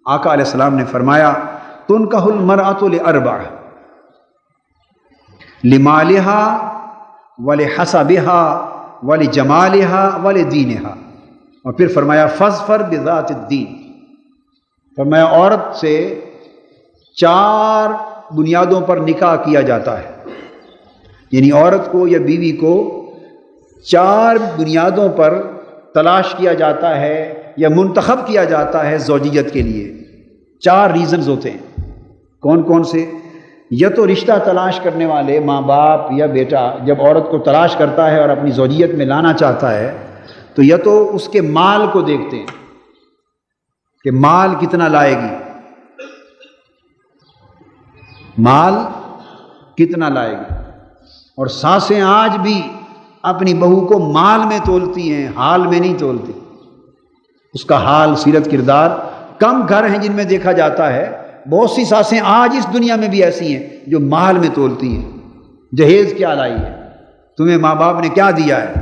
آقا علیہ السلام نے فرمایا تنکح المرأۃ لاربع لمالہا ولحسبہا ولجمالہا ولدینہا، اور پھر فرمایا فاظفر بذات الدین، فرمایا عورت سے 4 بنیادوں پر نکاح کیا جاتا ہے، یعنی عورت کو یا بیوی کو 4 بنیادوں پر تلاش کیا جاتا ہے یا منتخب کیا جاتا ہے زوجیت کے لیے۔ 4 ریزنز ہوتے ہیں، کون کون سے؟ یا تو رشتہ تلاش کرنے والے ماں باپ یا بیٹا جب عورت کو تلاش کرتا ہے اور اپنی زوجیت میں لانا چاہتا ہے تو یا تو اس کے مال کو دیکھتے ہیں کہ مال کتنا لائے گی، مال کتنا لائے گی، اور ساسیں آج بھی اپنی بہو کو مال میں تولتی ہیں، حال میں نہیں تولتی، اس کا حال سیرت کردار۔ کم گھر ہیں جن میں دیکھا جاتا ہے، بہت سی ساسیں آج اس دنیا میں بھی ایسی ہیں جو مال میں تولتی ہیں، جہیز کیا لائی ہے، تمہیں ماں باپ نے کیا دیا ہے،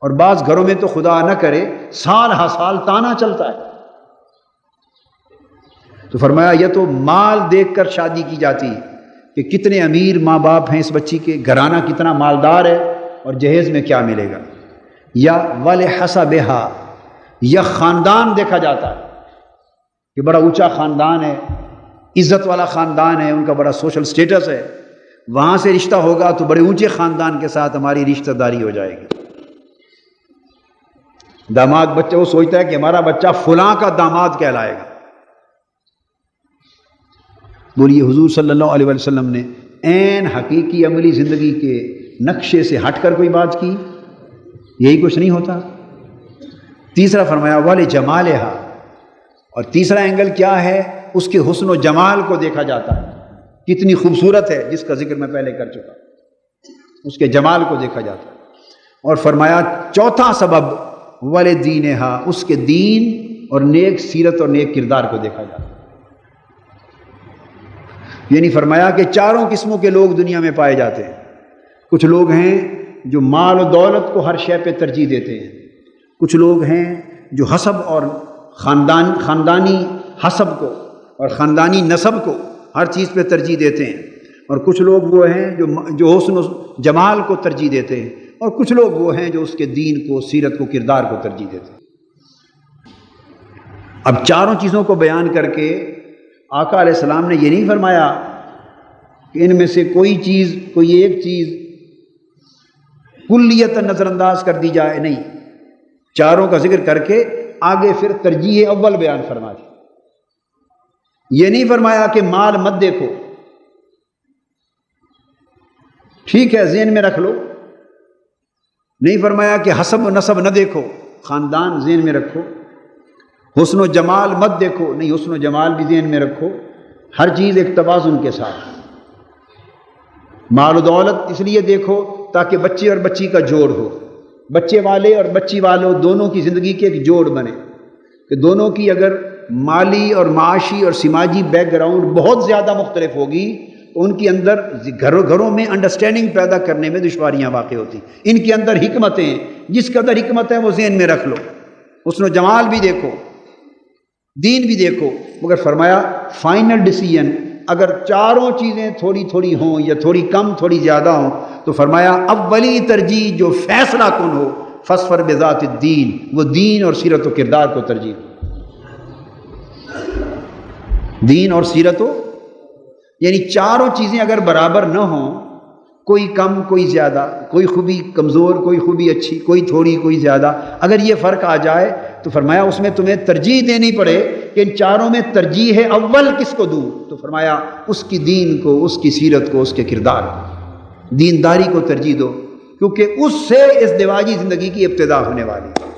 اور بعض گھروں میں تو خدا نہ کرے سال ہا سال تانا چلتا ہے۔ تو فرمایا یا تو مال دیکھ کر شادی کی جاتی ہے کہ کتنے امیر ماں باپ ہیں اس بچی کے، گھرانہ کتنا مالدار ہے اور جہیز میں کیا ملے گا، یا ولحسبہا، یا خاندان دیکھا جاتا ہے کہ بڑا اونچا خاندان ہے، عزت والا خاندان ہے، ان کا بڑا سوشل سٹیٹس ہے، وہاں سے رشتہ ہوگا تو بڑے اونچے خاندان کے ساتھ ہماری رشتہ داری ہو جائے گی۔ داماد بچہ وہ سوچتا ہے کہ ہمارا بچہ فلاں کا داماد کہلائے گا۔ بولیے حضور صلی اللہ علیہ وسلم نے عین حقیقی عملی زندگی کے نقشے سے ہٹ کر کوئی بات کی؟ یہی کچھ نہیں ہوتا۔ تیسرا فرمایا ولجمالہا، اور تیسرا اینگل کیا ہے؟ اس کے حسن و جمال کو دیکھا جاتا ہے، کتنی خوبصورت ہے، جس کا ذکر میں پہلے کر چکا، اس کے جمال کو دیکھا جاتا ہے۔ اور فرمایا چوتھا سبب ولدینہا، اس کے دین اور نیک سیرت اور نیک کردار کو دیکھا جاتا ہے۔ یعنی فرمایا کہ 4 قسموں کے لوگ دنیا میں پائے جاتے ہیں۔ کچھ لوگ ہیں جو مال و دولت کو ہر شے پہ ترجیح دیتے ہیں، کچھ لوگ ہیں جو حسب اور خاندانی حسب کو اور خاندانی نسب کو ہر چیز پہ ترجیح دیتے ہیں، اور کچھ لوگ وہ ہیں جو حسن و جمال کو ترجیح دیتے ہیں، اور کچھ لوگ وہ ہیں جو اس کے دین کو، سیرت کو، کردار کو ترجیح دیتے ہیں۔ اب 4 چیزوں کو بیان کر کے آقا علیہ السلام نے یہ نہیں فرمایا کہ ان میں سے کوئی ایک چیز کلیت نظر انداز کر دی جائے، نہیں، 4 کا ذکر کر کے آگے پھر ترجیح اول بیان فرما دی۔ یہ نہیں فرمایا کہ مال مت دیکھو، ٹھیک ہے ذہن میں رکھ لو، نہیں فرمایا کہ حسب و نسب نہ دیکھو، خاندان ذہن میں رکھو، حسن و جمال مت دیکھو، نہیں حسن و جمال بھی ذہن میں رکھو، ہر چیز ایک توازن کے ساتھ۔ مال و دولت اس لیے دیکھو تاکہ بچے اور بچی کا جوڑ ہو، بچے والے اور بچی والوں دونوں کی زندگی کے ایک جوڑ بنے، کہ دونوں کی اگر مالی اور معاشی اور سماجی بیک گراؤنڈ بہت زیادہ مختلف ہوگی تو ان کے اندر گھروں میں انڈرسٹینڈنگ پیدا کرنے میں دشواریاں واقع ہوتی۔ ان کے اندر حکمتیں، جس قدر حکمت ہے وہ ذہن میں رکھ لو، حسن و جمال بھی دیکھو، دین بھی دیکھو، مگر فرمایا فائنل ڈیسیژن اگر 4 چیزیں تھوڑی تھوڑی ہوں یا تھوڑی کم تھوڑی زیادہ ہوں تو فرمایا اولی ترجیح جو فیصلہ کن ہو فاظفر بذات الدین، وہ دین اور سیرت و کردار کو ترجیح دو۔ دین اور سیرت ہو، یعنی 4 چیزیں اگر برابر نہ ہوں، کوئی کم کوئی زیادہ، کوئی خوبی کمزور کوئی خوبی اچھی، کوئی تھوڑی کوئی زیادہ، اگر یہ فرق آ جائے تو فرمایا اس میں تمہیں ترجیح دینی پڑے کہ ان 4 میں ترجیح ہے اول کس کو دوں، تو فرمایا اس کی دین کو، اس کی سیرت کو، اس کے کردار کو، دینداری کو ترجیح دو، کیونکہ اس سے اس ازدواجی زندگی کی ابتدا ہونے والی ہے۔